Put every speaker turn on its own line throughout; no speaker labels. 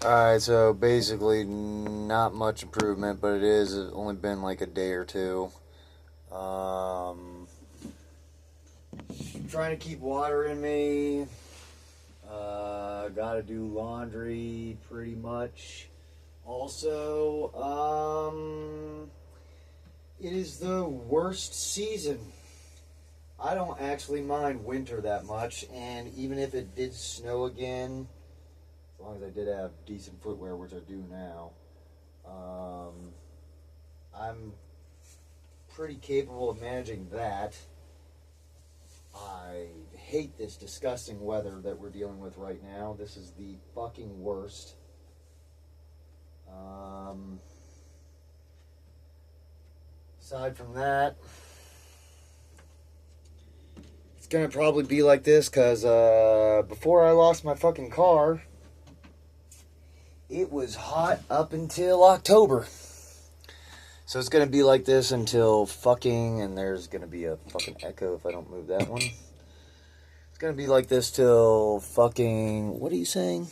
Alright, so basically not much improvement, but it is only been like a day or two. Trying to keep water in me. Gotta do laundry pretty much. Also, it is the worst season. I don't actually mind winter that much, and even if it did snow again, as long as I did have decent footwear, which I do now, I'm pretty capable of managing that. I hate this disgusting weather that we're dealing with right now. This is the fucking worst. Aside from that, it's gonna probably be like this because before I lost my fucking car, it was hot up until October. So it's gonna be like this until fucking, and there's gonna be a fucking echo if I don't move that one. It's gonna be like this till fucking, what are you saying?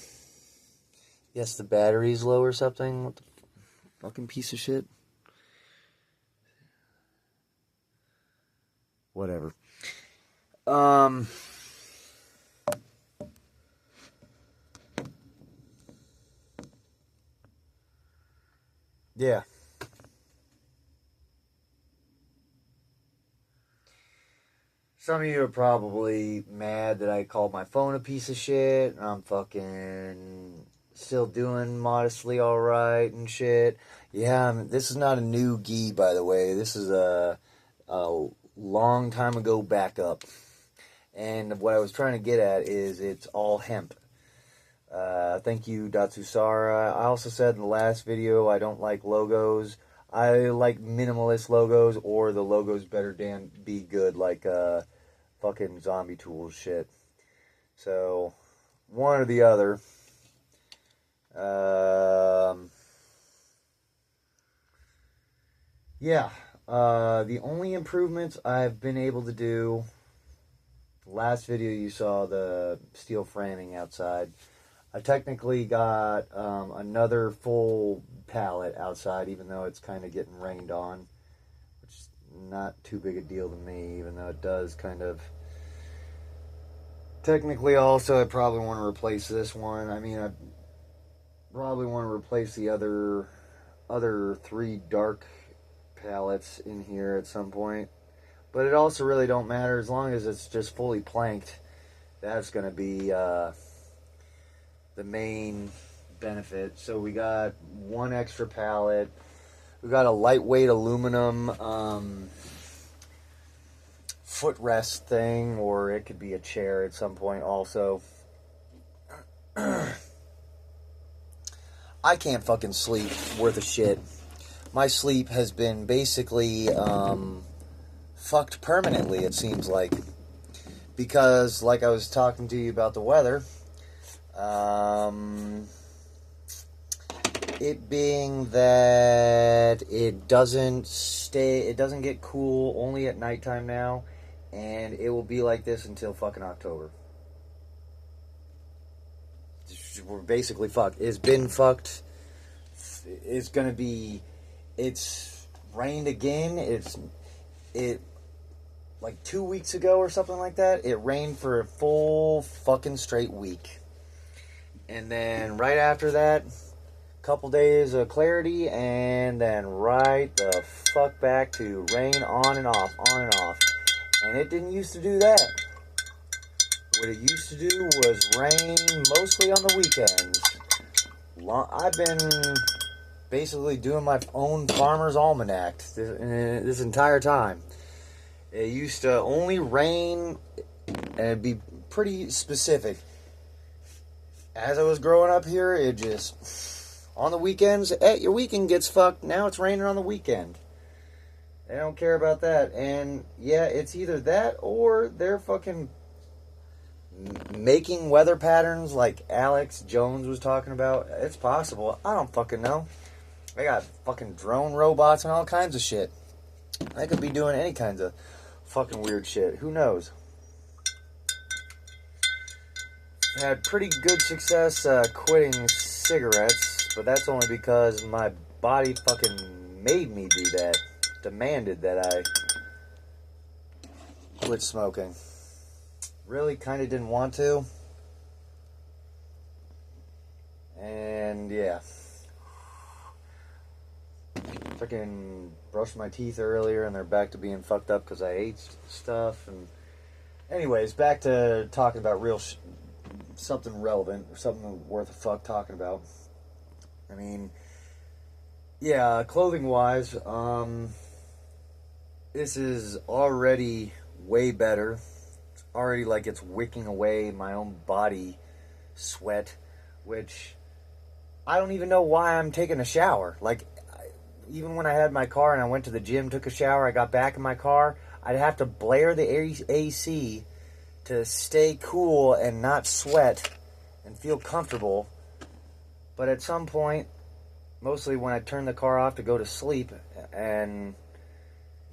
Yes, the battery's low or something? What the fucking piece of shit? Whatever. Yeah. Some of you are probably mad that I called my phone a piece of shit. I'm fucking still doing modestly alright and shit. Yeah, this is not a new gi, by the way. This is a long time ago backup. And what I was trying to get at is it's all hemp. Thank you, Datsusara. I also said in the last video I don't like logos. I like minimalist logos, or the logos better damn be good, like fucking Zombie Tools shit. So, one or the other. Yeah. The only improvements I've been able to do, last video you saw the steel framing outside. I technically got another full pallet outside, even though it's kind of getting rained on, which is not too big a deal to me, even though it does kind of. Technically, also, I probably want to replace this one. I mean, I probably want to replace the other 3 dark pallets in here at some point. But it also really don't matter, as long as it's just fully planked. That's going to be the main benefit. So we got 1 extra pallet. We got a lightweight aluminum footrest thing, or it could be a chair at some point also. I can't fucking sleep worth a shit. My sleep has been basically fucked permanently, it seems like. Because, like I was talking to you about the weather, it being that it doesn't get cool only at nighttime now, and it will be like this until fucking October. We're basically fucked. It's been fucked. It's gonna be. It's rained again. It like 2 weeks ago or something like that. It rained for a full fucking straight week, and then right after that, couple days of clarity, and then right the fuck back to rain on and off, on and off. And it didn't used to do that. What it used to do was rain mostly on the weekends. I've been basically doing my own farmer's almanac this entire time. It used to only rain, and it'd be pretty specific. As I was growing up here, it just, on the weekends, your weekend gets fucked. Now it's raining on the weekend. They don't care about that. And yeah, it's either that or they're fucking making weather patterns like Alex Jones was talking about. It's possible. I don't fucking know. They got fucking drone robots and all kinds of shit. They could be doing any kinds of fucking weird shit. Who knows? Had pretty good success quitting cigarettes, but that's only because my body fucking made me do that. Demanded that I quit smoking. Really kind of didn't want to. And yeah. Freaking brushed my teeth earlier and they're back to being fucked up because I ate stuff. And anyways, back to talking about something relevant or something worth a fuck talking about. I mean, yeah, clothing wise, this is already way better. It's already like it's wicking away my own body sweat, which I don't even know why I'm taking a shower. Like, even when I had my car and I went to the gym, took a shower, I got back in my car, I'd have to blare the AC to stay cool and not sweat and feel comfortable. But at some point, mostly when I turn the car off to go to sleep and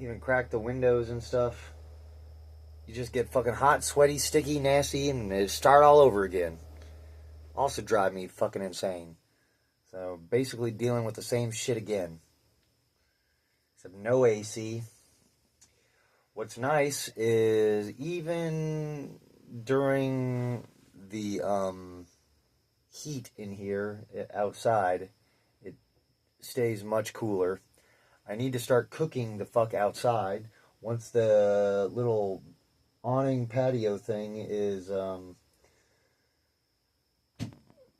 even crack the windows and stuff, you just get fucking hot, sweaty, sticky, nasty, and it start all over again. Also drive me fucking insane. So basically dealing with the same shit again. Except no AC. What's nice is even during the heat in here outside, it stays much cooler. I need to start cooking the fuck outside once the little awning patio thing is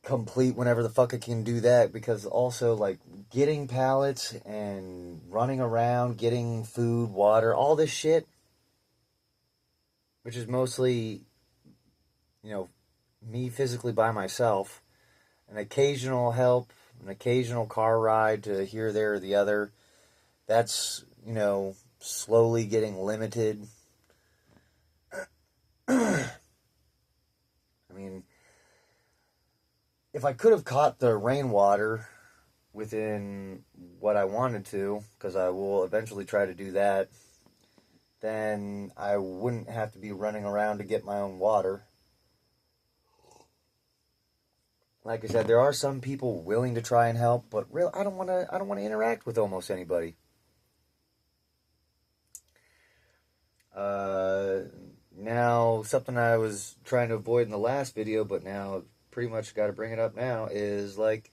complete, whenever the fuck I can do that, because also like getting pallets and running around, getting food, water, all this shit, which is mostly, me physically by myself, an occasional help, an occasional car ride to here, there, or the other, that's, slowly getting limited. I mean, if I could have caught the rainwater within what I wanted to, because I will eventually try to do that, then I wouldn't have to be running around to get my own water. Like I said, there are some people willing to try and help, but real, I don't want to interact with almost anybody. Now, something I was trying to avoid in the last video, but now pretty much got to bring it up now, is like,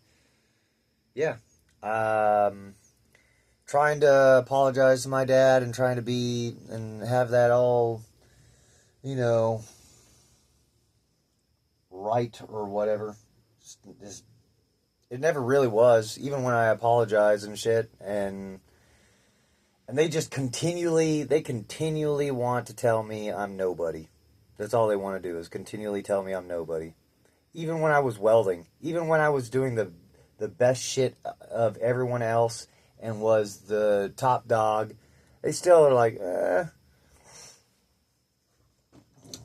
yeah, trying to apologize to my dad and trying to be and have that all, right or whatever. It never really was, even when I apologize and shit, and they just continually want to tell me I'm nobody. That's all they want to do, is continually tell me I'm nobody. Even when I was welding, even when I was doing the best shit of everyone else and was the top dog, they still are like,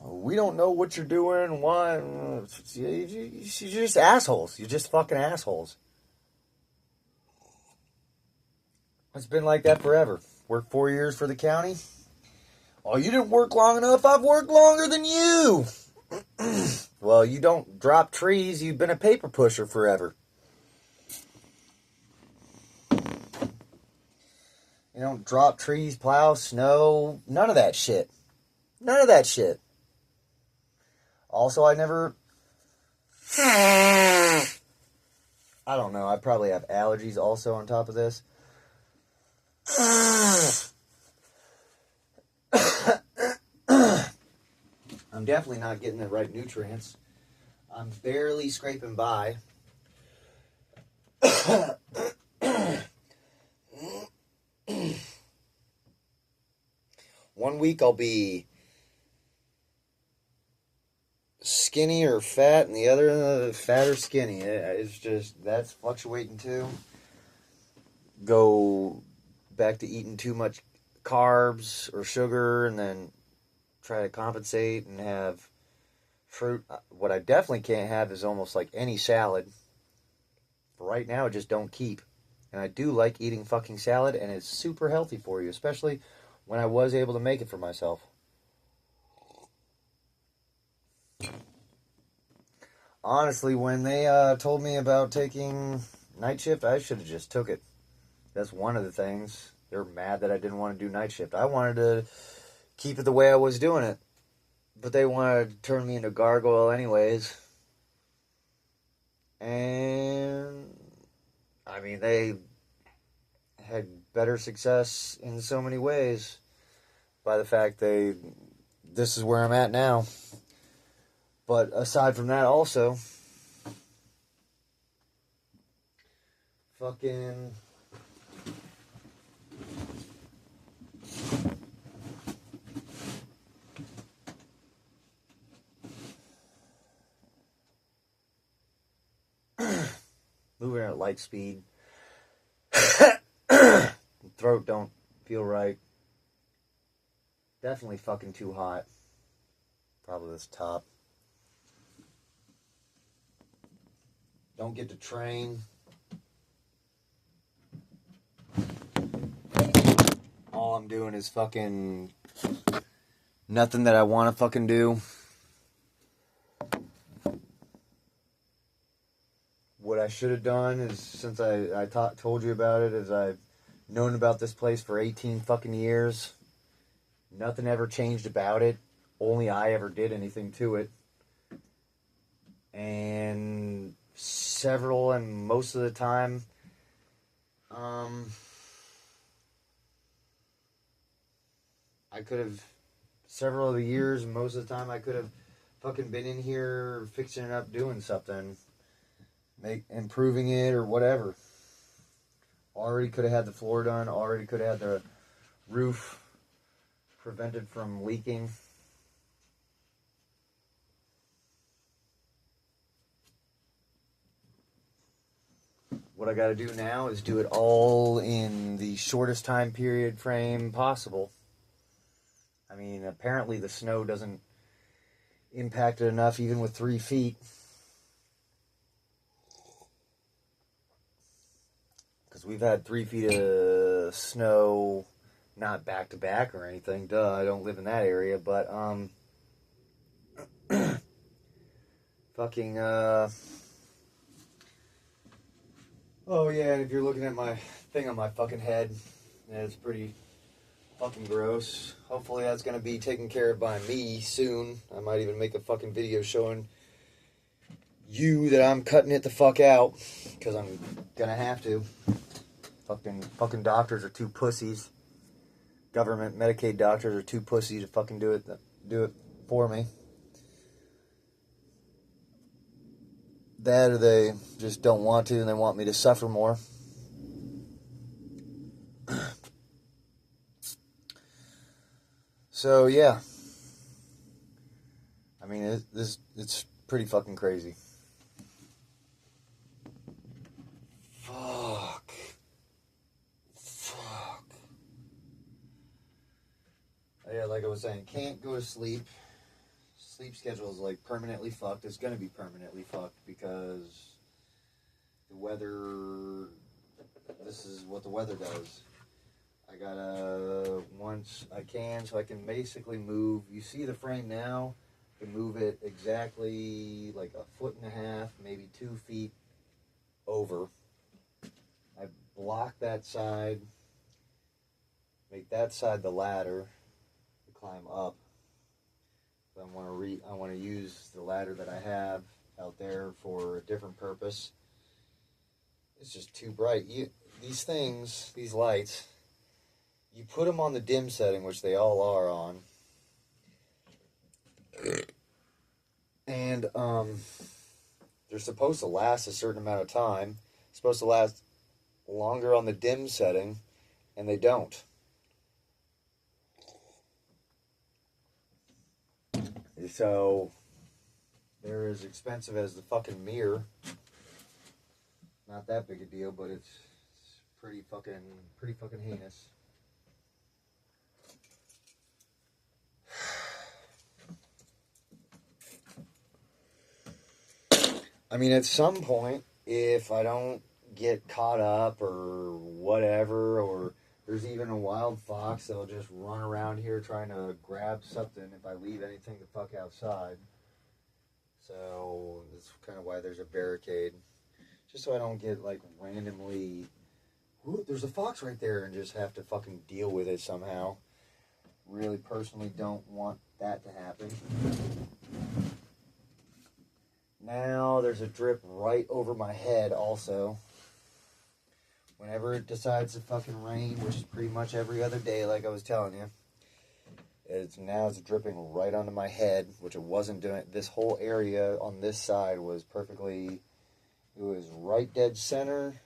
we don't know what you're doing, why. You're just assholes. You're just fucking assholes. It's been like that forever. Worked 4 years for the county. Oh, you didn't work long enough. I've worked longer than you. Well, you don't drop trees. You've been a paper pusher forever. You don't drop trees, plow, snow. None of that shit. None of that shit. Also, I never... I don't know. I probably have allergies also on top of this. I'm definitely not getting the right nutrients. I'm barely scraping by. 1 week I'll be skinny or fat, and the other fat or skinny. It's just, that's fluctuating too. Go back to eating too much carbs or sugar, and then try to compensate and have fruit. What I definitely can't have is almost like any salad. For right now, I just don't keep. And I do like eating fucking salad, and it's super healthy for you, especially when I was able to make it for myself. honestly, when they told me about taking night shift, I should have just took it. That's one of the things. They're mad that I didn't want to do night shift. I wanted to keep it the way I was doing it. But they wanted to turn me into gargoyle anyways. And, I mean, they had better success in so many ways by the fact this is where I'm at now. But aside from that also, fucking... moving at light speed. Throat don't feel right. Definitely fucking too hot. Probably this top. Don't get to train. All I'm doing is fucking nothing that I want to fucking do. What I should have done is, since I told you about it, is I've known about this place for 18 fucking years. Nothing ever changed about it. Only I ever did anything to it. And most of the time, I could have, several of the years, most of the time, I could have fucking been in here fixing it up, doing something. Improving it or whatever. Already could have had the floor done. Already could have had the roof prevented from leaking. What I got to do now is do it all in the shortest time period frame possible. I mean, apparently the snow doesn't impact it enough, even with 3 feet. Because we've had 3 feet of snow, not back to back or anything. Duh, I don't live in that area, but fucking oh yeah, and if you're looking at my thing on my fucking head, yeah, it's pretty fucking gross. Hopefully that's gonna be taken care of by me soon. I might even make a fucking video showing you that I'm cutting it the fuck out, because I'm gonna have to. Fucking doctors are two pussies. Government Medicaid doctors are two pussies to fucking do it for me. That, or they just don't want to and they want me to suffer more. So yeah, I mean it's pretty fucking crazy. Fuck. Yeah, like I was saying, can't go to sleep. Sleep schedule is like permanently fucked. It's gonna be permanently fucked because the weather. This is what the weather does. I gotta, once I can, so I can basically move. You see the frame now? I can move it exactly like 1.5 feet, maybe 2 feet over. I block that side, make that side the ladder to climb up. I want to use the ladder that I have out there for a different purpose. It's just too bright. These things, these lights, you put them on the dim setting, which they all are on, and they're supposed to last a certain amount of time. Supposed to last longer on the dim setting, and they don't. So they're as expensive as the fucking mirror. Not that big a deal, but it's pretty fucking heinous. I mean, at some point, if I don't get caught up or whatever, or there's even a wild fox that'll just run around here trying to grab something if I leave anything the fuck outside. So That's kind of why there's a barricade. Just so I don't get, like, randomly, ooh, there's a fox right there, and just have to fucking deal with it somehow. Really personally don't want that to happen. Now there's a drip right over my head also. Whenever it decides to fucking rain, which is pretty much every other day, like I was telling you, it's dripping right onto my head, which it wasn't doing. This whole area on this side was perfectly, it was right dead center.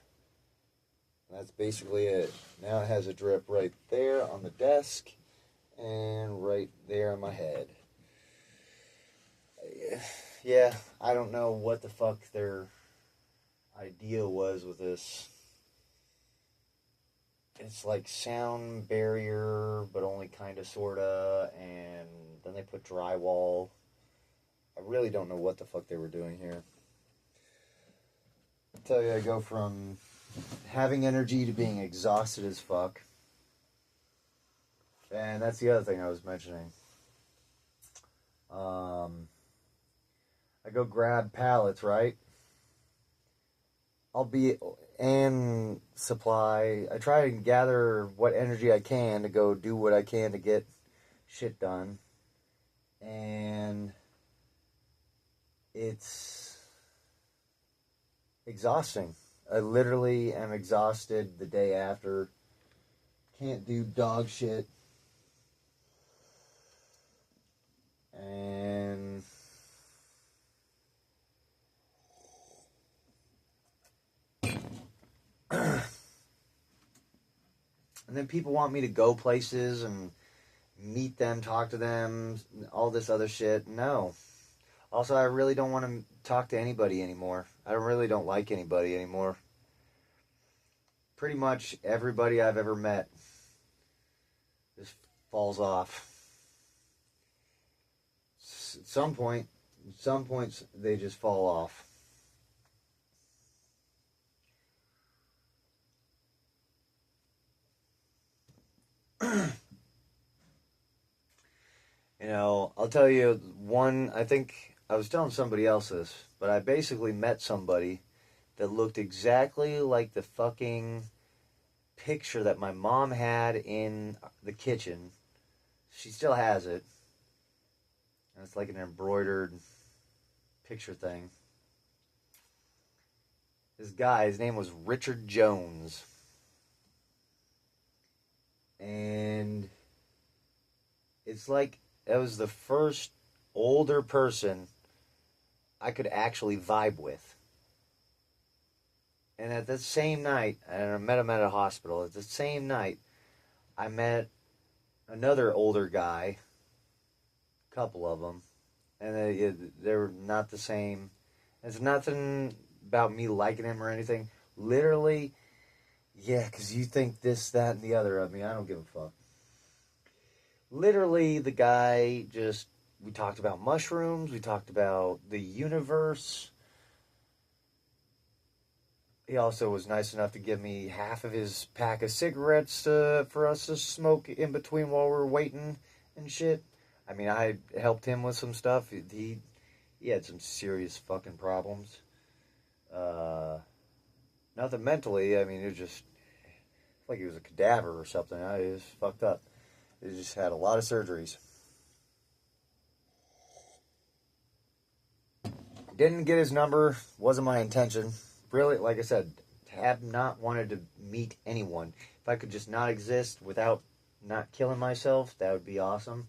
That's basically it. Now it has a drip right there on the desk and right there on my head. Yeah, I don't know what the fuck their idea was with this. It's like sound barrier, but only kind of, sort of, and then they put drywall. I really don't know what the fuck they were doing here. I tell you, I go from having energy to being exhausted as fuck. And that's the other thing I was mentioning. I go grab pallets, right? And supply. I try to gather what energy I can to go do what I can to get shit done. And it's exhausting. I literally am exhausted the day after. Can't do dog shit. And and then people want me to go places and meet them, talk to them, all this other shit. No. Also, I really don't want to talk to anybody anymore. I really don't like anybody anymore. Pretty much everybody I've ever met just falls off. At some points, they just fall off. You know, I'll tell you one, I think I was telling somebody else this, but I basically met somebody that looked exactly like the fucking picture that my mom had in the kitchen. She still has it. And it's like an embroidered picture thing. This guy, his name was Richard Jones. And it's like that was the first older person I could actually vibe with. And at the same night, and I met him at a hospital, at the same night, I met another older guy, a couple of them, and they were not the same. It's nothing about me liking him or anything. Literally, yeah, because you think this, that, and the other of me. I don't give a fuck. Literally, the guy just, we talked about mushrooms, we talked about the universe. He also was nice enough to give me half of his pack of cigarettes for us to smoke in between while we were waiting and shit. I mean, I helped him with some stuff. He had some serious fucking problems. Nothing mentally. I mean, it was just like he was a cadaver or something. He was fucked up. He just had a lot of surgeries. Didn't get his number. Wasn't my intention. Really, like I said, have not wanted to meet anyone. If I could just not exist without not killing myself, that would be awesome.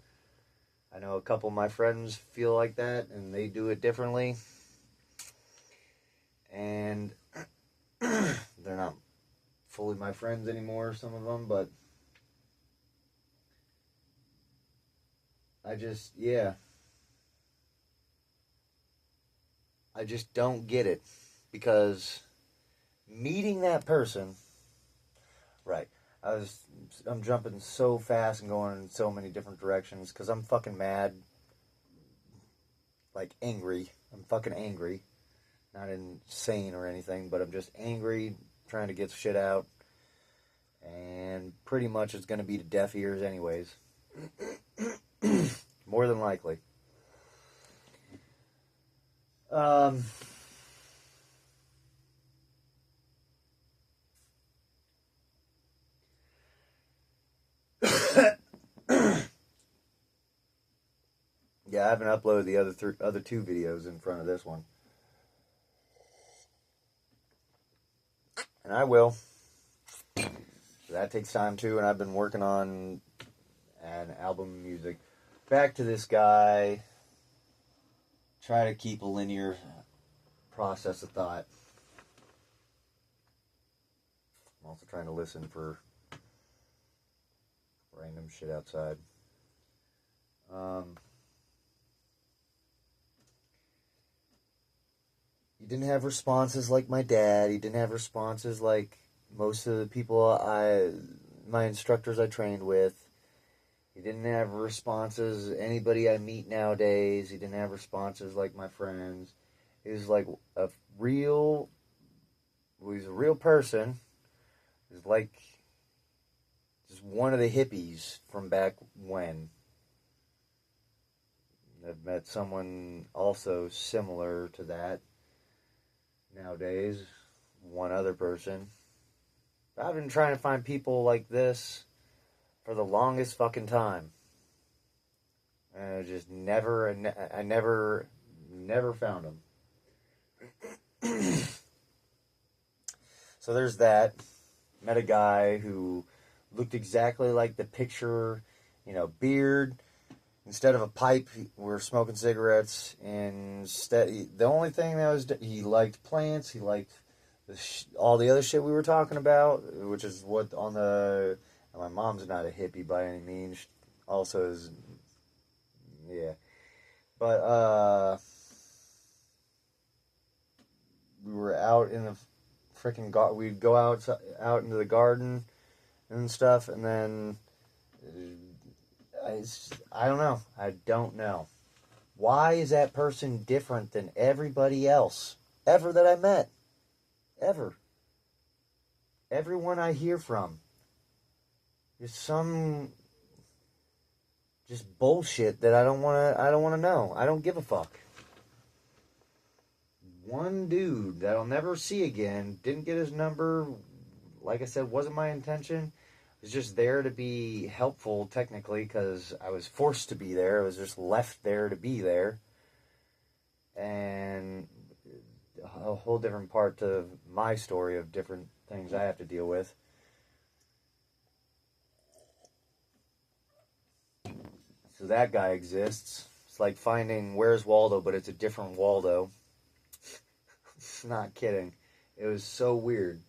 I know a couple of my friends feel like that, and they do it differently. And they're not fully my friends anymore, some of them, but I just don't get it. Because meeting that person, right, I'm jumping so fast and going in so many different directions because I'm fucking mad, like angry. I'm fucking angry. Not insane or anything, but I'm just angry, trying to get shit out. And pretty much it's going to be to deaf ears anyways. More than likely. Um, yeah, I haven't uploaded the other two videos in front of this one, and I will. That takes time too, and I've been working on an album music. Back to this guy. Try to keep a linear process of thought. I'm also trying to listen for random shit outside. He didn't have responses like my dad. He didn't have responses like most of the people my instructors I trained with. He didn't have responses anybody I meet nowadays. He didn't have responses like my friends. He was like a real. He's a real person. He's like just one of the hippies from back when. I've met someone also similar to that nowadays. One other person. I've been trying to find people like this for the longest fucking time. And I just never found them. So there's that. Met a guy who looked exactly like the picture, beard. Instead of a pipe, we were smoking cigarettes. And the only thing that was, he liked plants. He liked all the other shit we were talking about, which is what on the. My mom's not a hippie by any means. Also is, yeah. But, we were out in the freaking garden. We'd go out into the garden and stuff, and then I don't know. I don't know. Why is that person different than everybody else ever that I met? Ever. Everyone I hear from. There's some just bullshit that I don't want to know. I don't give a fuck. One dude that I'll never see again, didn't get his number, like I said, wasn't my intention. Was just there to be helpful technically because I was forced to be there. I was just left there to be there. And a whole different part to my story of different things I have to deal with. So that guy exists. It's like finding Where's Waldo, but it's a different Waldo. Not kidding. It was so weird.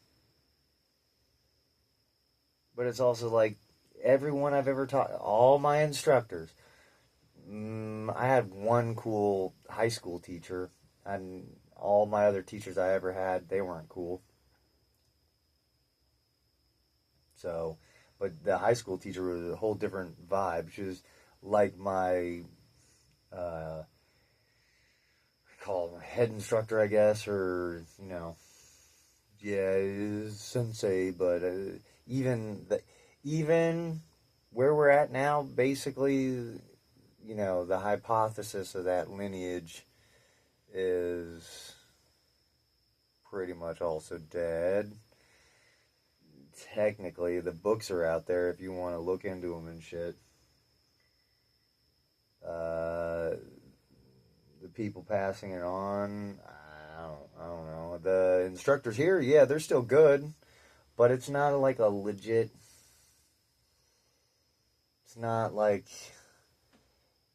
But it's also like everyone I've ever taught, all my instructors. I had one cool high school teacher, and all my other teachers I ever had, they weren't cool. So, but the high school teacher was a whole different vibe. She was like my call him head instructor, I guess, or sensei. But even where we're at now, basically, the hypothesis of that lineage is pretty much also dead. Technically, the books are out there if you want to look into them and shit. The people passing it on, I don't know. The instructors here, yeah, they're still good, but it's not like a legit. It's not like.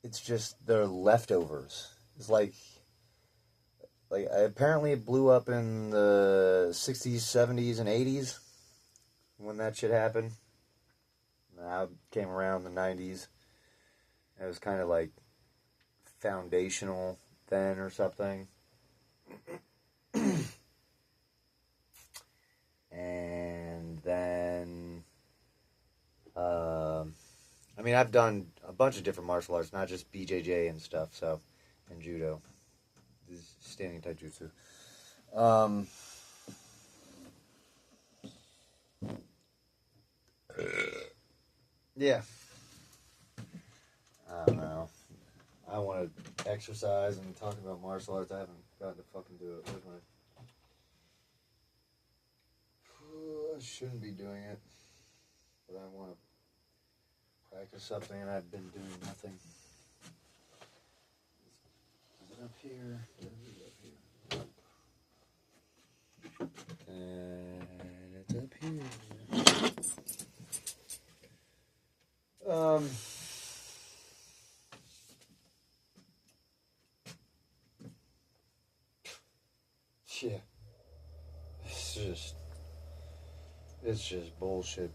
It's just their leftovers. It's like apparently it blew up in the 60s, 70s, and 80s when that shit happened. I came around in the 90s. It was kind of like foundational then or something. And then, I've done a bunch of different martial arts, not just BJJ and stuff, and judo. This is standing taijutsu. Yeah. I don't know. I want to exercise and talking about martial arts. I haven't gotten to fucking do it. Where's my... I shouldn't be doing it, but I want to practice something, and I've been doing nothing. Is it up here? Is it up here? And it's up here. Yeah. It's just bullshit.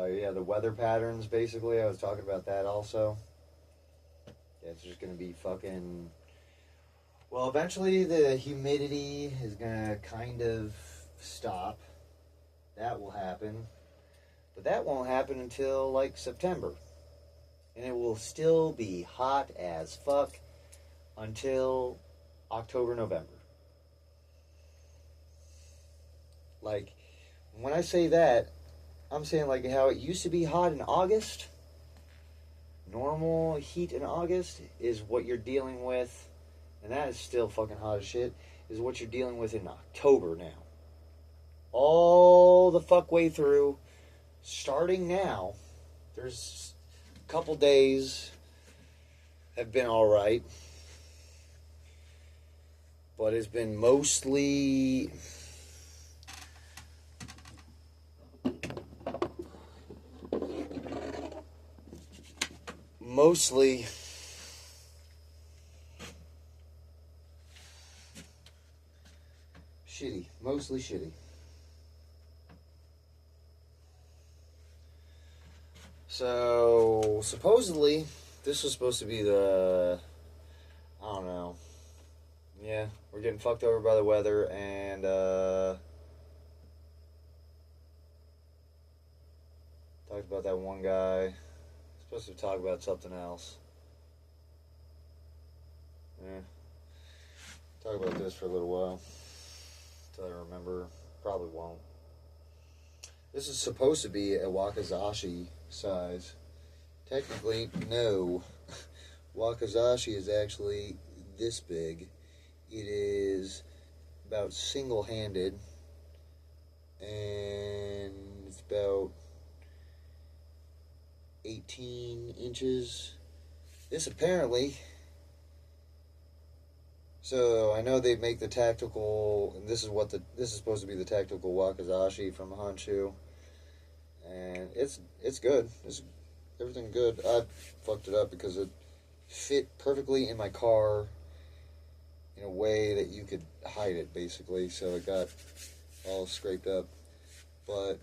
Yeah, the weather patterns, basically, I was talking about that also. Yeah, it's just gonna be fucking... Well, eventually the humidity is gonna kind of stop. That will happen. But that won't happen until, like, September. And it will still be hot as fuck until October, November. Like, when I say that, I'm saying like how it used to be hot in August. Normal heat in August is what you're dealing with, and that is still fucking hot as shit, is what you're dealing with in October now. All the fuck way through, starting now, there's a couple days have been alright, but it's been mostly shitty. So, supposedly, this was supposed to be the, I don't know, yeah, we're getting fucked over by the weather, and, talked about that one guy, supposed to talk about something else. Yeah. Talk about this for a little while. Until I remember. Probably won't. This is supposed to be a wakizashi size. Technically, no. Wakizashi is actually this big. It is about single-handed. And it's about 18 inches. This apparently... So I know they make the tactical, and this is supposed to be the tactical wakizashi from Honshu, and it's good. It's everything good. I fucked it up because it fit perfectly in my car in a way that you could hide it, basically. So it got all scraped up, but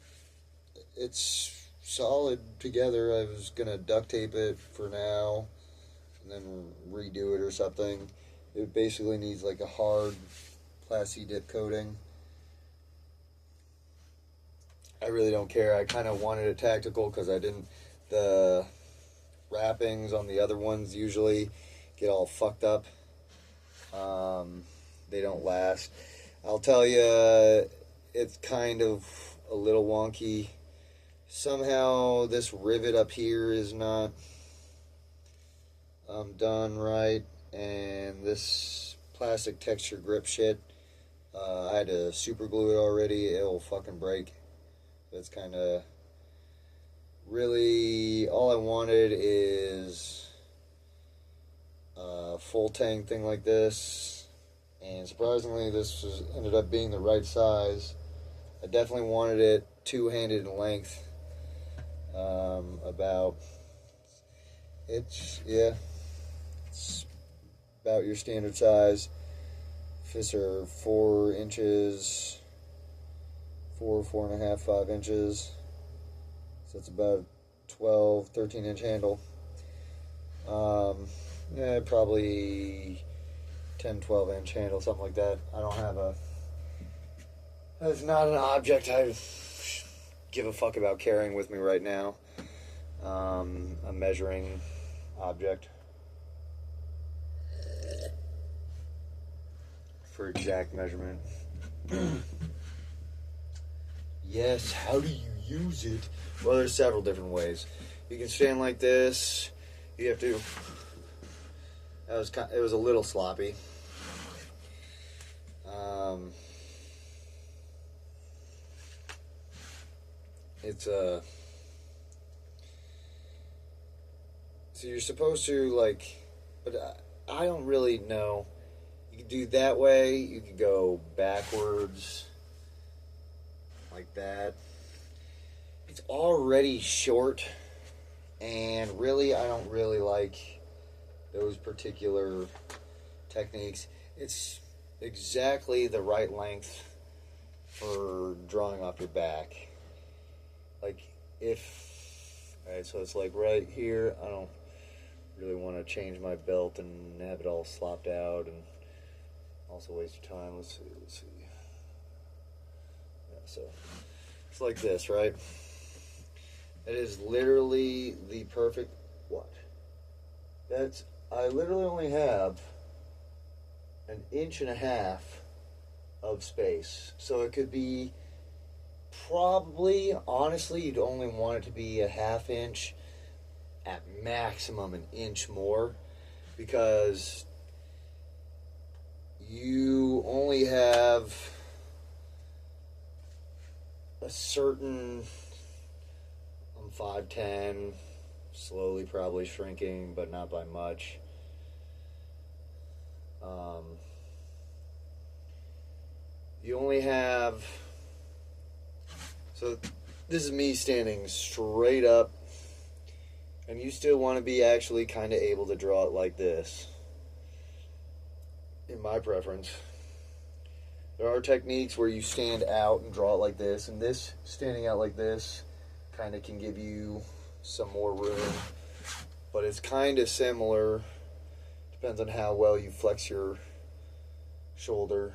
it's solid together. I was gonna duct tape it for now, and then redo it or something. It basically needs like a hard plasti dip coating. I really don't care. I kind of wanted it tactical because the wrappings on the other ones usually get all fucked up. They don't last. I'll tell you, it's kind of a little wonky. Somehow this rivet up here is not done right. And this plastic texture grip shit, I had to super glue it already. It'll fucking break. That's kind of really all I wanted is a full tank thing like this. And surprisingly, this ended up being the right size. I definitely wanted it two-handed in length. It's about your standard size. Fists are 4 inches, 4.5, 5 inches. So it's about 12, 13 inch handle. Probably 10, 12 inch handle, something like that. That's not an object I give a fuck about carrying with me right now. A measuring object. For exact measurement. Yes, how do you use it? Well, there's several different ways. You can stand like this. You have to. It was a little sloppy. It's so you're supposed to but I don't really know. You can do that way. You can go backwards like that. It's already short, and really, I don't really like those particular techniques. It's exactly the right length for drawing off your back. Alright, so it's right here. I don't really want to change my belt and have it all slopped out and also waste your time. Let's see. Yeah, so it's like this, right? It is literally the perfect, I literally only have 1.5 inches of space. So it could be probably, honestly, you'd only want it to be a 1/2 inch, at maximum 1 inch more, because you only have a certain, I'm 5'10", slowly probably shrinking, but not by much. You only have, so this is me standing straight up, and you still want to be actually kind of able to draw it like this, in my preference. There are techniques where you stand out and draw it like this, and this standing out like this kind of can give you some more room, but it's kind of similar. Depends on how well you flex your shoulder.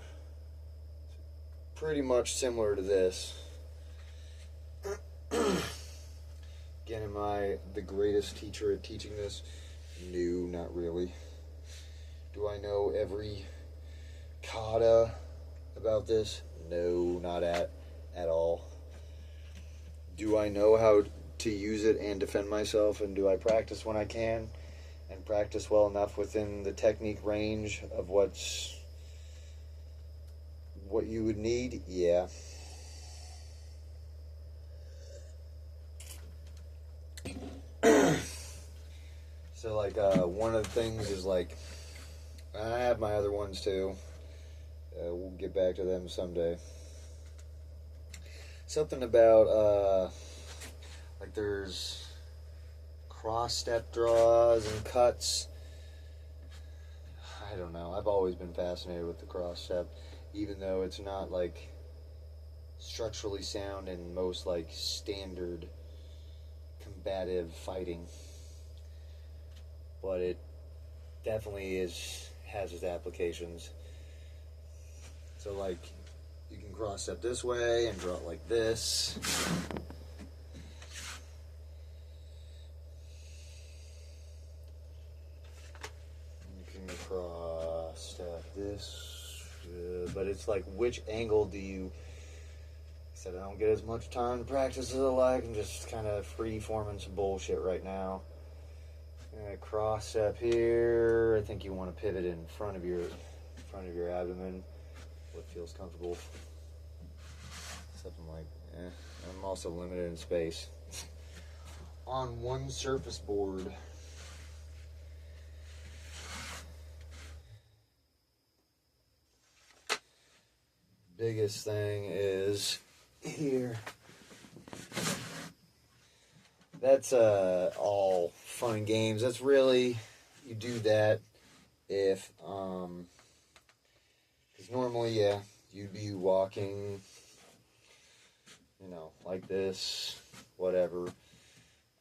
Pretty much similar to this. Again, am I the greatest teacher at teaching this? No, not really. Do I know every kata about this? No, not at all. Do I know how to use it and defend myself, and do I practice when I can and practice well enough within the technique range of what you would need? Yeah. So one of the things is I have my other ones too. We'll get back to them someday. Something about there's cross step draws and cuts. I don't know. I've always been fascinated with the cross step, even though it's not structurally sound in most standard combative fighting. But it definitely has its applications. So you can cross step this way and draw it like this. You can cross step this, but it's which angle do you? I said I don't get as much time to practice as I like. I'm just kind of free forming some bullshit right now. Cross step here. I think you want to pivot in front of your abdomen. What feels comfortable. Something I'm also limited in space. On one surface board. Biggest thing is here. That's all fun and games. That's really, you do that if, because normally, yeah, you'd be walking, like this, whatever.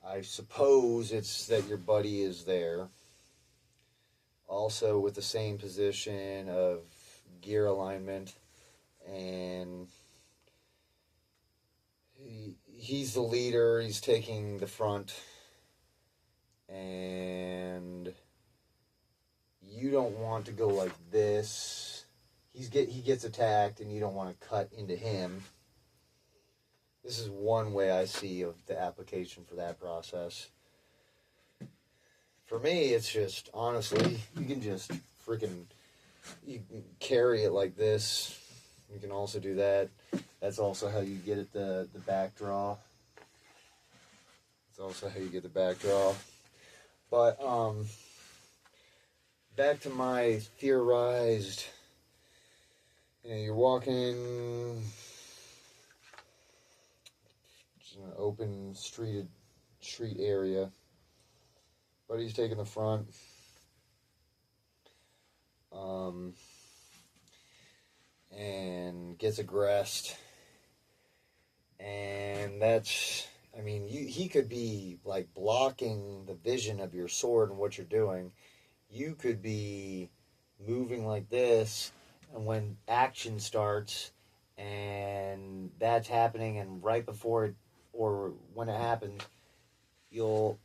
I suppose it's that your buddy is there. Also with the same position of gear alignment, and he's the leader, he's taking the front, and you don't want to go like this. He gets attacked, and you don't want to cut into him. This is one way I see of the application for that process. For me, it's just, honestly, you can just freaking, you can carry it like this. You can also do that. That's also how you get it the back draw. That's also how you get the back draw. But, back to my theorized, you're walking just an open street area. Buddy's taking the front. And gets aggressed. And that's, he could be, like, blocking the vision of your sword and what you're doing. You could be moving like this, and when action starts, and that's happening, and right before it, or when it happens, you'll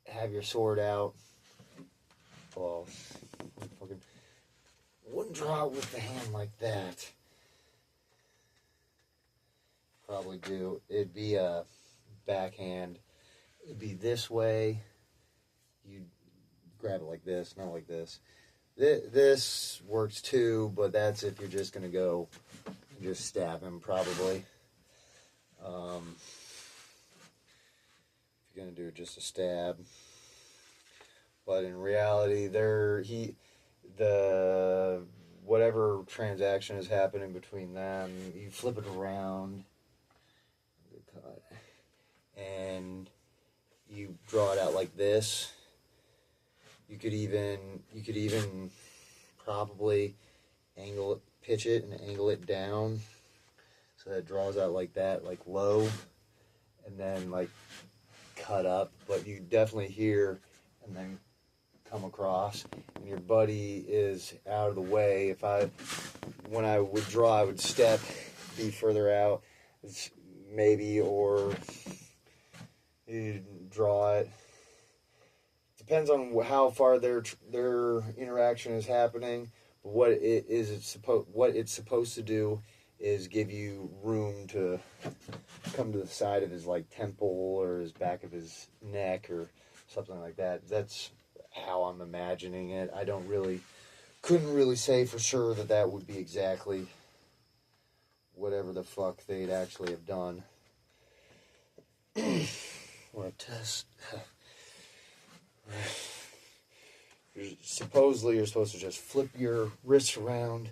have your sword out. Well, fucking wouldn't draw it with the hand like that. Probably do. It'd be a backhand. It'd be this way. You'd grab it like this, not like this. This works too, but that's if you're just going to go and just stab him, probably. If you're going to do just a stab. But in reality, whatever transaction is happening between them, you flip it around, and you draw it out like this. You could even probably pitch it and angle it down so that it draws out like that, like low, and then like cut up. But you definitely hear and then come across, and your buddy is out of the way. When I would draw, I would step, be further out, maybe, or you draw it. Depends on how far their interaction is happening. But what it's supposed to do is give you room to come to the side of his like temple or his back of his neck or something like that. That's how I'm imagining it. Couldn't really say for sure that would be exactly whatever the fuck they'd actually have done. Want to test? Supposedly, you're supposed to just flip your wrists around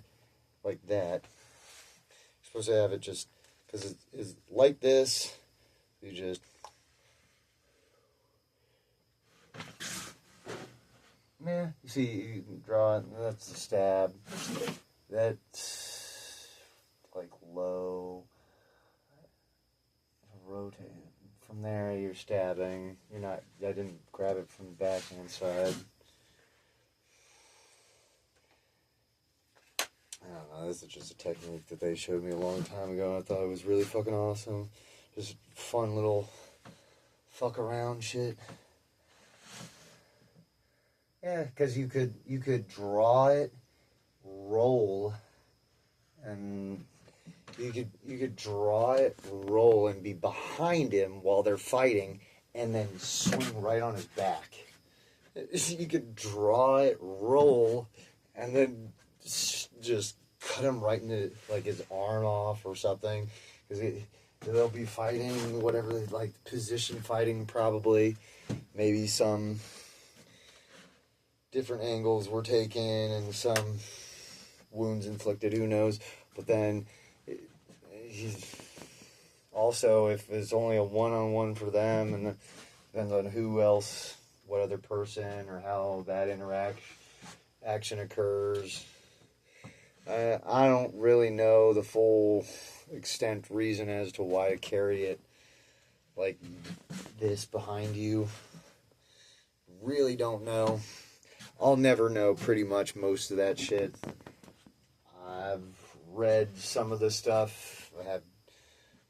like that. You're supposed to have it just, because it's like this, you just, you see, you can draw it, that's the stab. That's like low, rotate. From there, you're stabbing. I didn't grab it from the backhand side. I don't know, this is just a technique that they showed me a long time ago. I thought it was really fucking awesome. Just fun little fuck around shit. Yeah, because you could draw it, roll, and you could draw it, roll, and be behind him while they're fighting, and then swing right on his back. You could draw it, roll, and then just cut him right into like his arm off or something, because they'll be fighting whatever they like, position fighting probably, maybe some different angles were taken and some wounds inflicted, who knows. But then he's also, if it's only a one-on-one for them, and it depends on who else, what other person, or how that action occurs. I don't really know the full extent reason as to why I carry it like this behind you. Really don't know. I'll never know pretty much most of that shit. I've read some of the stuff. I have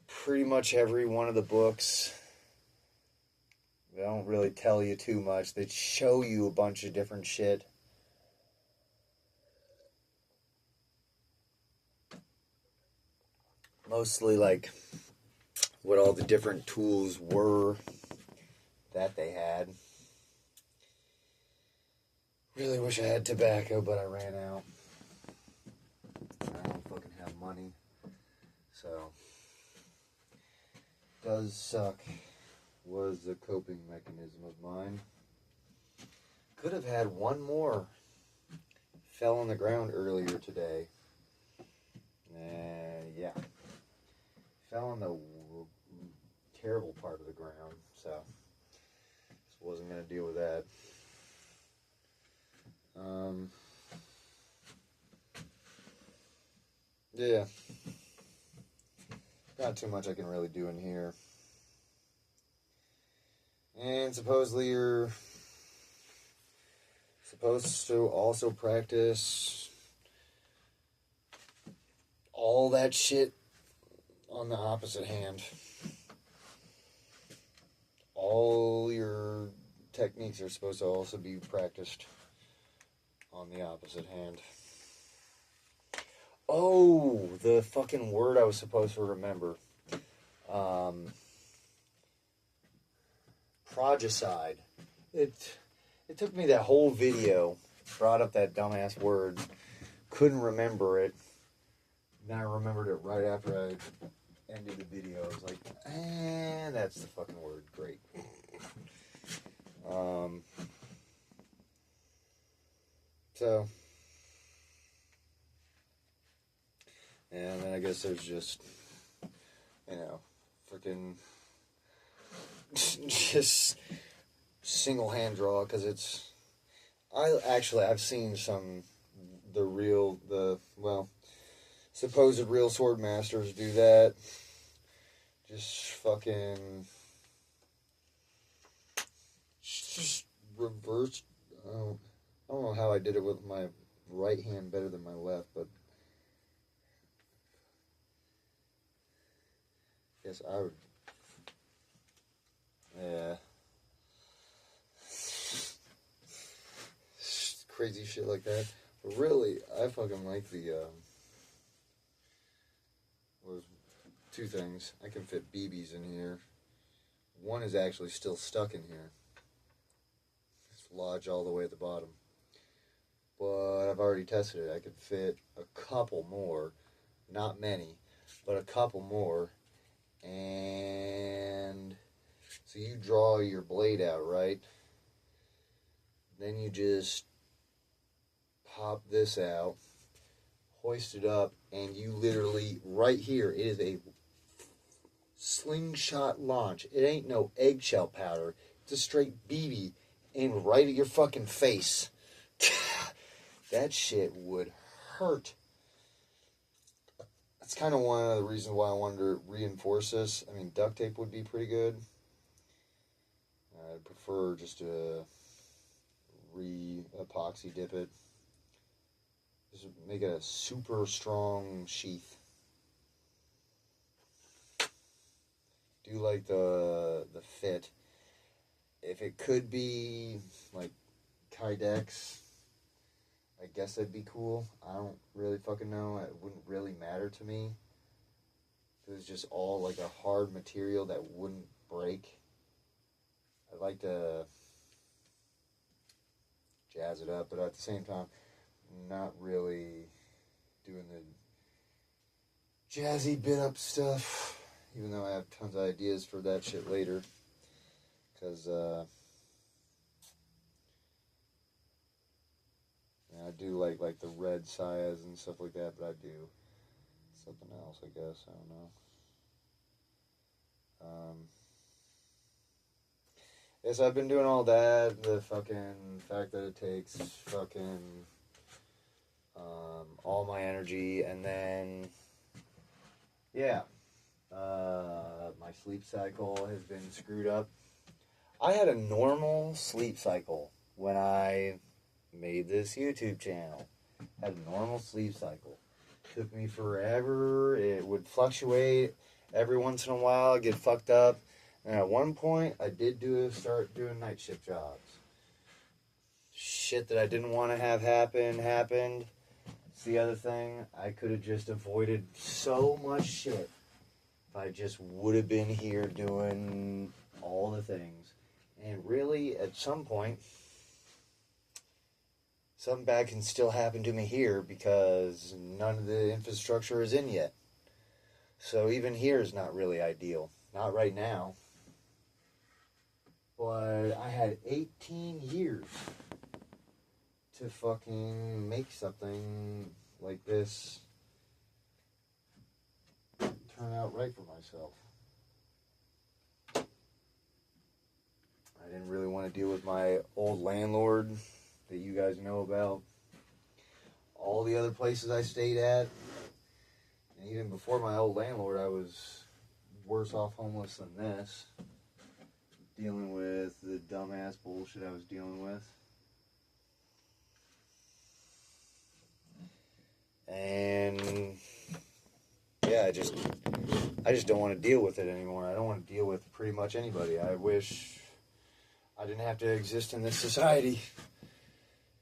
pretty much every one of the books. They don't really tell you too much. They show you a bunch of different shit. Mostly like what all the different tools were that they had. Really wish I had tobacco, but I ran out. I don't fucking have money. So, does suck. Was a coping mechanism of mine. Could have had one more. Fell on the ground earlier today. Yeah. Fell on the terrible part of the ground, so just wasn't going to deal with that. Yeah. Not too much I can really do in here. And supposedly you're supposed to also practice all that shit on the opposite hand. All your techniques are supposed to also be practiced on the opposite hand. Oh, the fucking word I was supposed to remember. Progicide. It took me that whole video, brought up that dumbass word, couldn't remember it. Then I remembered it right after I ended the video. I was like, that's the fucking word. Great. So, and then I guess there's just, freaking just single hand draw, because I've seen supposed real sword masters do that. Just fucking just reverse. I don't know how I did it with my right hand better than my left, but I guess I would. Yeah. Crazy shit like that. But really, I fucking like was two things. I can fit BBs in here. One is actually still stuck in here. It's lodged all the way at the bottom. But I've already tested it. I could fit a couple more. Not many, but a couple more. And so you draw your blade out, right? Then you just pop this out, hoist it up, and you literally, right here, it is a slingshot launch. It ain't no eggshell powder. It's a straight BB aimed right at your fucking face. That shit would hurt. That's kind of one of the reasons why I wanted to reinforce this. I mean, duct tape would be pretty good. I'd prefer just to re-epoxy dip it. Just make it a super strong sheath. Do like the fit. If it could be like Kydex, I guess that'd be cool. I don't really fucking know. It wouldn't really matter to me. If it was just all like a hard material that wouldn't break. I'd like to jazz it up, but at the same time, not really doing the jazzy bit up stuff, even though I have tons of ideas for that shit later, because I do like the red sayas and stuff like that, but I do something else, I guess. I don't know. Yes, I've been doing all that. The fucking fact that it takes fucking all my energy, and then my sleep cycle has been screwed up. I had a normal sleep cycle when I made this YouTube channel. Had a normal sleep cycle. Took me forever. It would fluctuate. Every once in a while, I'd get fucked up. And at one point, I did start doing night shift jobs. Shit that I didn't want to have happened. It's the other thing. I could have just avoided so much shit if I just would have been here doing all the things. And really, at some point, something bad can still happen to me here because none of the infrastructure is in yet. So even here is not really ideal. Not right now. But I had 18 years to fucking make something like this turn out right for myself. I didn't really want to deal with my old landlord that you guys know about. All the other places I stayed at. And even before my old landlord, I was worse off homeless than this. Dealing with the dumbass bullshit I was dealing with. And yeah, I just don't want to deal with it anymore. I don't want to deal with pretty much anybody. I wish I didn't have to exist in this society.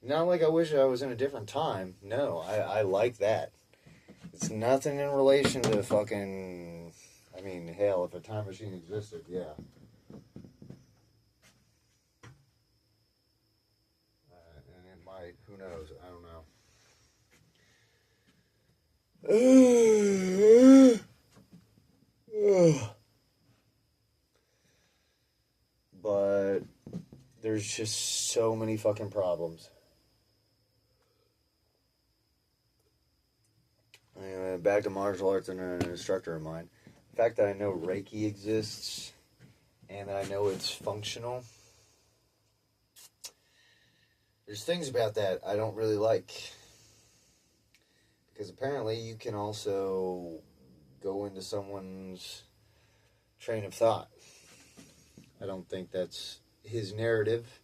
Not like I wish I was in a different time. No, I like that. It's nothing in relation to fucking... I mean, hell, if a time machine existed, yeah. And it might, who knows, I don't know. But there's just so many fucking problems. Anyway, back to martial arts and an instructor of mine. The fact that I know Reiki exists and that I know it's functional. There's things about that I don't really like. Because apparently you can also go into someone's train of thought. I don't think that's his narrative,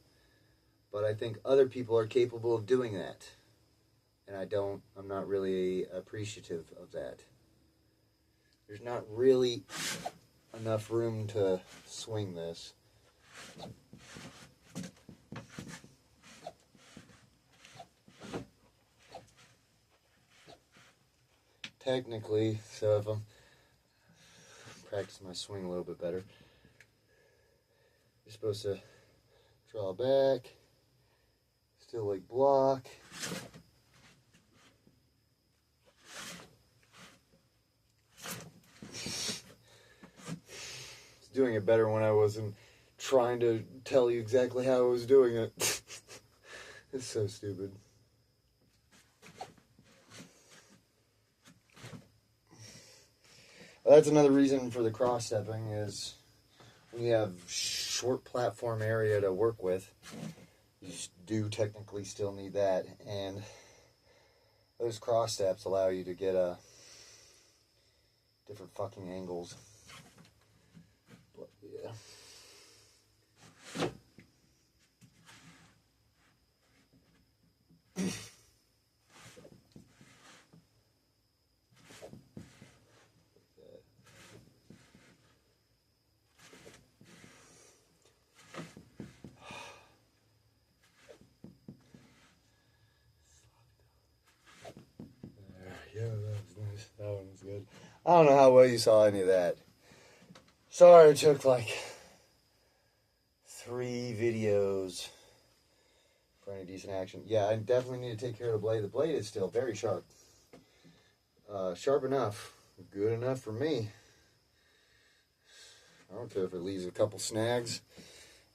but I think other people are capable of doing that. And I'm not really appreciative of that. There's not really enough room to swing this. Technically, so if I'm practicing my swing a little bit better, you're supposed to draw back, still leg block. Doing it better when I wasn't trying to tell you exactly how I was doing it. It's so stupid. Well, that's another reason for the cross-stepping is when you have short platform area to work with, you do technically still need that. And those cross-steps allow you to get different fucking angles. But, yeah. Yeah, that was nice. That one was good. I don't know how well you saw any of that. Sorry it took like 3 videos for any decent action. Yeah, I definitely need to take care of the blade. The blade is still very sharp. Sharp enough. Good enough for me. I don't care if it leaves a couple snags.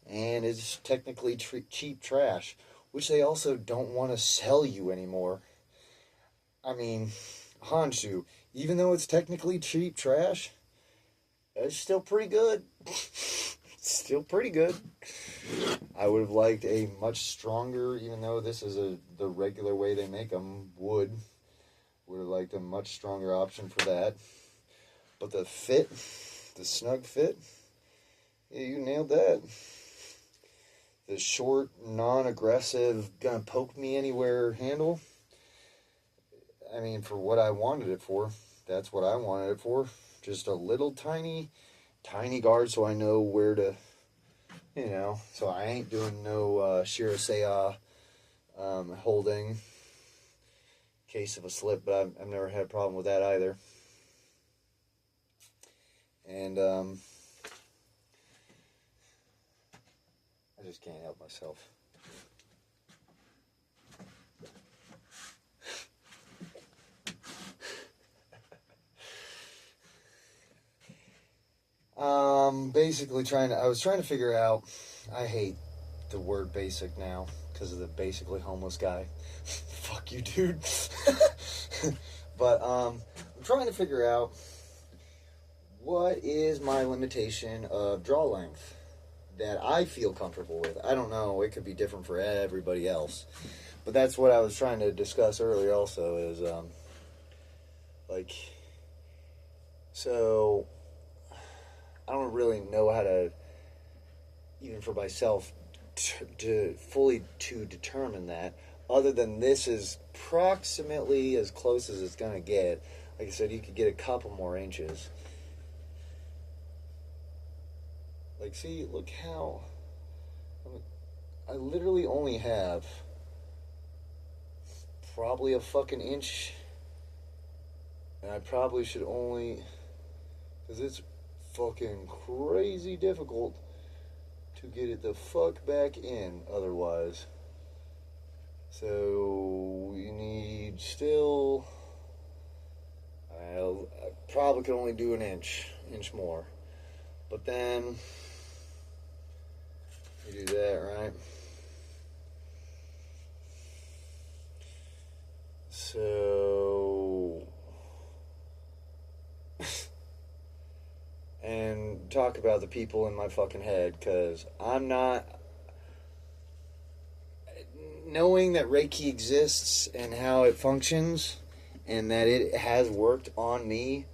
And it's technically cheap trash, which they also don't want to sell you anymore. I mean, Honshu, even though it's technically cheap trash, it's still pretty good. Still pretty good. I would have liked a much stronger, even though this is the regular way they make them, would have liked a much stronger option for that. But the fit, the snug fit, yeah, you nailed that. The short, non-aggressive, gonna poke me anywhere handle. I mean, for what I wanted it for, that's what I wanted it for. Just a little tiny guard so I know where to, so I ain't doing no Shiraseiya holding in case of a slip, but I've never had a problem with that either. And I just can't help myself. I was trying to figure out, I hate the word basic now because of the basically homeless guy. Fuck you, dude. But I'm trying to figure out what is my limitation of draw length that I feel comfortable with. I don't know. It could be different for everybody else. But that's what I was trying to discuss earlier also is, so I don't really know how to, even for myself, to fully to determine that, other than this is approximately as close as it's going to get. Like I said, you could get a couple more inches. Like, see, look how, I literally only have probably a fucking inch, and I probably should only, because it's fucking crazy difficult to get it the fuck back in otherwise. So you need still, I probably could only do an inch more. But then you do that, right? So and talk about the people in my fucking head, because I'm not, knowing that Reiki exists and how it functions and that it has worked on me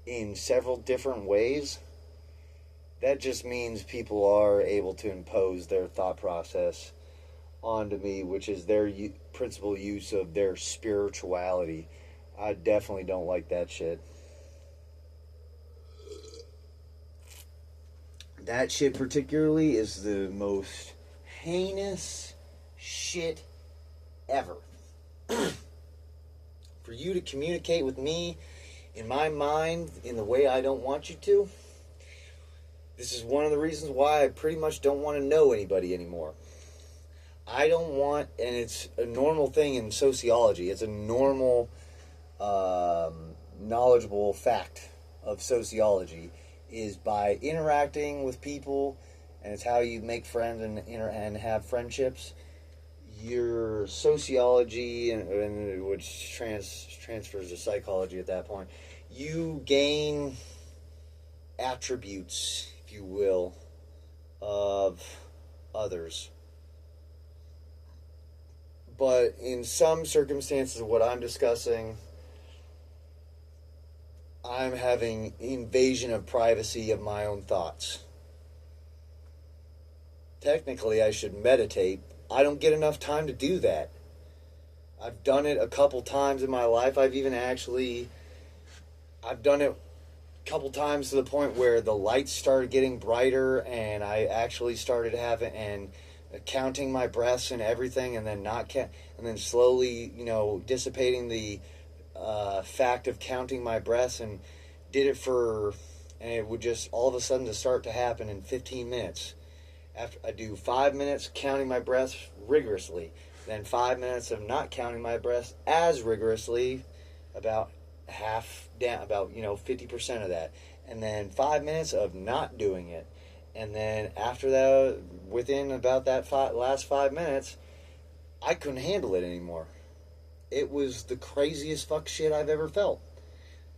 in several different ways, that just means people are able to impose their thought process onto me, which is their principal use of their spirituality. I definitely don't like that shit. That shit particularly is the most heinous shit ever. For you to communicate with me in my mind in the way I don't want you to, this is one of the reasons why I pretty much don't want to know anybody anymore. I don't want, and it's a normal thing in sociology, it's a normal, knowledgeable fact of sociology, is by interacting with people, and it's how you make friends and have friendships, your sociology, and which transfers to psychology at that point, you gain attributes, if you will, of others. But in some circumstances of what I'm discussing, I'm having invasion of privacy of my own thoughts. Technically, I should meditate. I don't get enough time to do that. I've done it a couple times in my life. I've done it a couple times to the point where the lights started getting brighter and I actually started counting my breaths and everything, and then and then slowly, dissipating the fact of counting my breaths, and did it and it would just all of a sudden to start to happen in 15 minutes. After I do 5 minutes counting my breaths rigorously, then 5 minutes of not counting my breaths as rigorously, about half down, about 50% of that, and then 5 minutes of not doing it. And then after that, within about that last 5 minutes, I couldn't handle it anymore. It was the craziest fuck shit I've ever felt.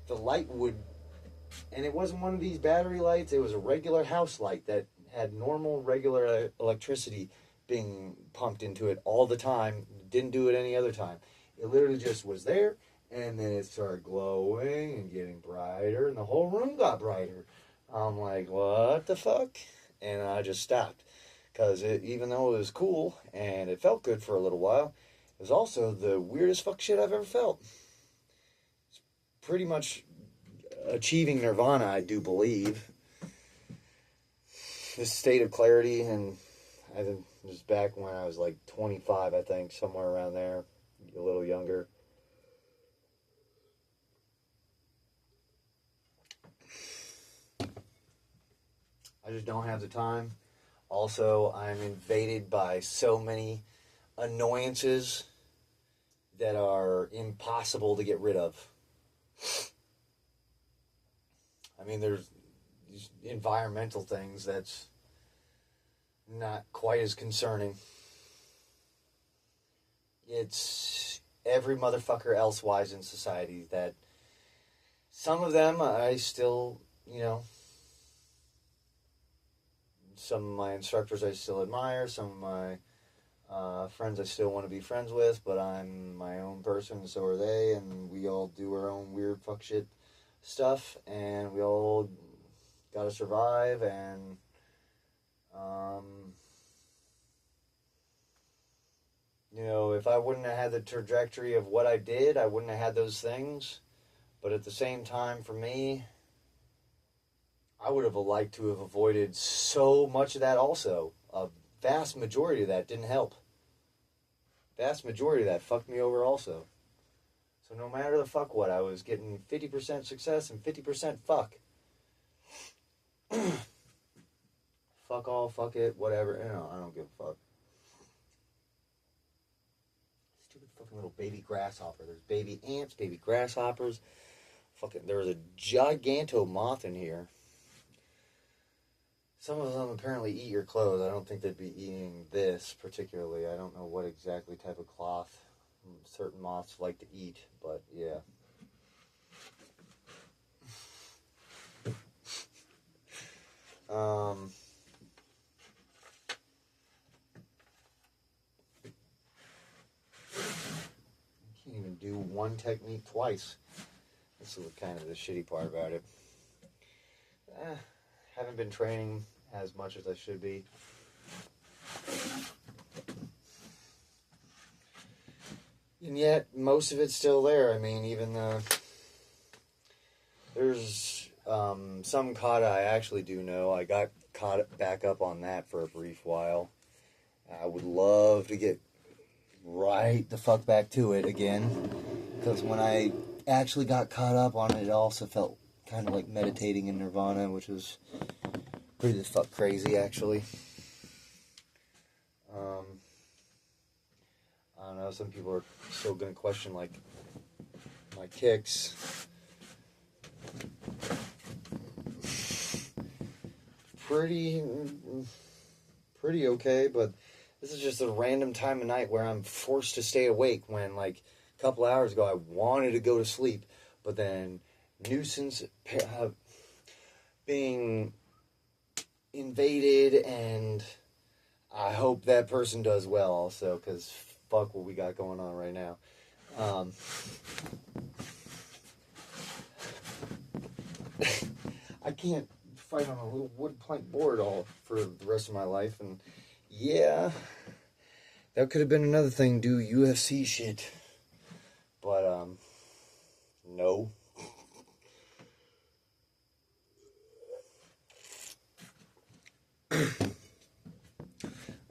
The light and it wasn't one of these battery lights, it was a regular house light that had normal, regular electricity being pumped into it all the time. Didn't do it any other time. It literally just was there, and then it started glowing and getting brighter, and the whole room got brighter. I'm like, what the fuck? And I just stopped. Because even though it was cool and it felt good for a little while, it was also the weirdest fuck shit I've ever felt. It's pretty much achieving nirvana, I do believe. This state of clarity, and I think it was back when I was like 25, I think, somewhere around there, a little younger. I just don't have the time. Also, I'm invaded by so many annoyances that are impossible to get rid of. I mean, there's environmental things, that's not quite as concerning. It's every motherfucker elsewise in society that some of them I still, some of my instructors I still admire, some of my friends I still want to be friends with, but I'm my own person, and so are they, and we all do our own weird fuck shit stuff, and we all gotta survive, and if I wouldn't have had the trajectory of what I did, I wouldn't have had those things. But at the same time, for me, I would have liked to have avoided so much of that also. A vast majority of that didn't help. Vast majority of that fucked me over also. So no matter the fuck what, I was getting 50% success and 50% fuck. Fuck all, fuck it, whatever. I don't give a fuck. Stupid fucking little baby grasshopper. There's baby ants, baby grasshoppers. Fucking, there was a giganto moth in here. Some of them apparently eat your clothes. I don't think they'd be eating this particularly. I don't know what exactly type of cloth certain moths like to eat, but yeah. Can't even do one technique twice. This is kind of the shitty part about it. Haven't been training as much as I should be. And yet, most of it's still there. I mean, even there's some kata I actually do know. I got caught back up on that for a brief while. I would love to get right the fuck back to it again. Because when I actually got caught up on it, it also felt kind of like meditating in nirvana, which was pretty the fuck crazy, actually. I don't know, some people are still going to question, like, my kicks. Pretty okay, but this is just a random time of night where I'm forced to stay awake when, like, a couple hours ago I wanted to go to sleep, but then nuisance being invaded, and I hope that person does well also, because fuck what we got going on right now. I can't fight on a little wood plank board all for the rest of my life, and yeah, that could have been another thing, do UFC shit, but no.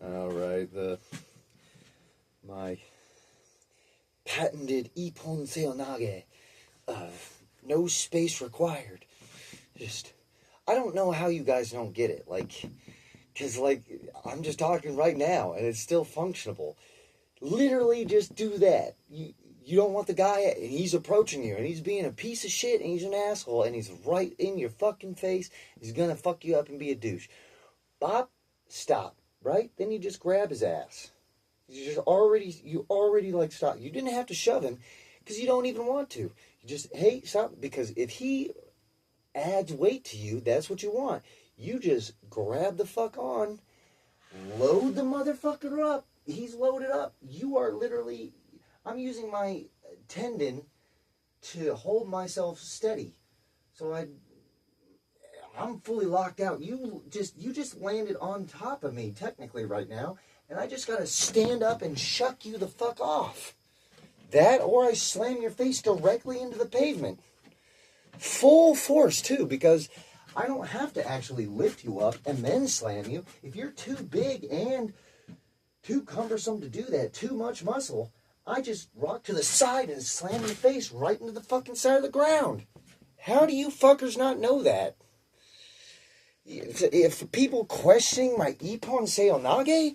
Alright, my patented Ippon Seonage, no space required. Just, I don't know how you guys don't get it, because, I'm just talking right now, and it's still functionable. Literally just do that. You don't want the guy, and he's approaching you, and he's being a piece of shit, and he's an asshole, and he's right in your fucking face. He's gonna fuck you up and be a douche. Bop, stop, right? Then you just grab his ass. You already stop. You didn't have to shove him, because you don't even want to. You just, hey, stop, because if he adds weight to you, that's what you want. You just grab the fuck on, load the motherfucker up. He's loaded up. You are literally, I'm using my tendon to hold myself steady. So I'm fully locked out. You just landed on top of me technically right now, and I just gotta stand up and shuck you the fuck off. That, or I slam your face directly into the pavement. Full force too, because I don't have to actually lift you up and then slam you. If you're too big and too cumbersome to do that, too much muscle, I just rock to the side and slam your face right into the fucking side of the ground. How do you fuckers not know that? If people questioning my Ippon Seonage,